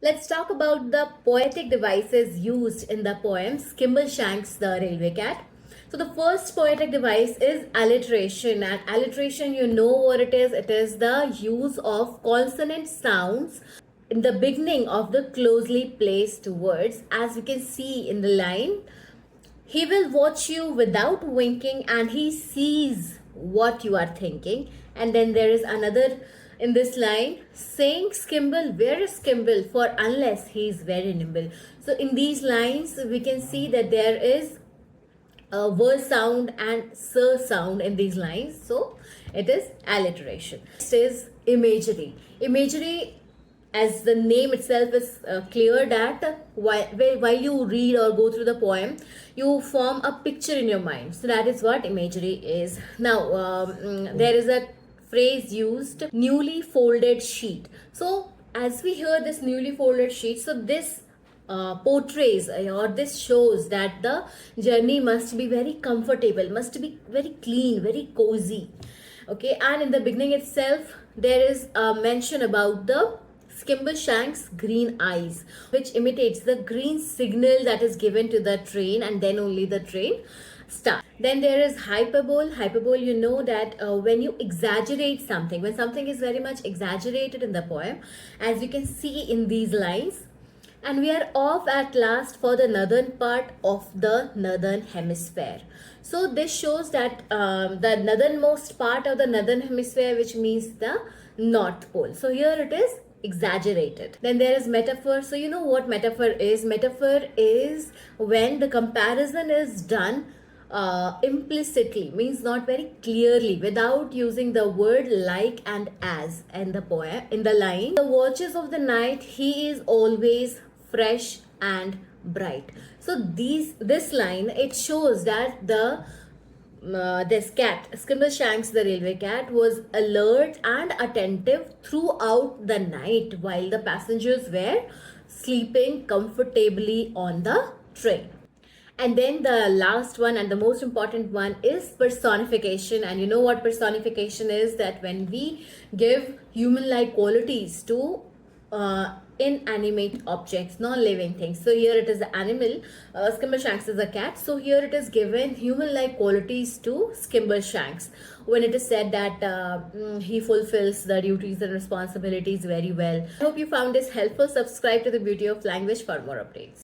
Let's talk about the poetic devices used in the poem Skimbleshanks the Railway Cat. So the first poetic device is alliteration, and alliteration, you know what it is. It is the use of consonant sounds in the beginning of the closely placed words. As you can see in the line, he will watch you without winking and he sees what you are thinking. And then there is another in this line saying, Skimble, where is Skimble? For unless he is very nimble. So in these lines, we can see that there is a ver sound and sir sound in these lines. So it is alliteration. Next is imagery. Imagery, as the name itself is clear, that while you read or go through the poem, you form a picture in your mind. So that is what imagery is. Now there is a phrase used, newly folded sheet. So as we hear this newly folded sheet, so this portrays or this shows that the journey must be very comfortable, must be very clean, very cozy. Okay, and in the beginning itself, there is a mention about the Skimbleshank's green eyes, which imitates the green signal that is given to the train, and then only the train starts. Then there is hyperbole. Hyperbole, you know that when you exaggerate something, when something is very much exaggerated in the poem, as you can see in these lines, and we are off at last for the northern part of the northern hemisphere. So this shows that the northernmost part of the northern hemisphere, which means the North Pole. So here it is exaggerated. Then there is metaphor. So you know what metaphor is. Metaphor is when the comparison is done implicitly, means not very clearly, without using the word like and as in the poem. In the line, the watches of the night, he is always fresh and bright. So this line, it shows that this cat, Skimbleshanks the Railway Cat, was alert and attentive throughout the night while the passengers were sleeping comfortably on the train. And then the last one and the most important one is personification. And you know what personification is? That when we give human-like qualities to inanimate objects, non-living things. So here it is the animal, Skimbleshanks is a cat. So here it is given human-like qualities to Skimbleshanks when it is said that he fulfills the duties and responsibilities very well. I hope you found this helpful. Subscribe to the Beauty of Language for more updates.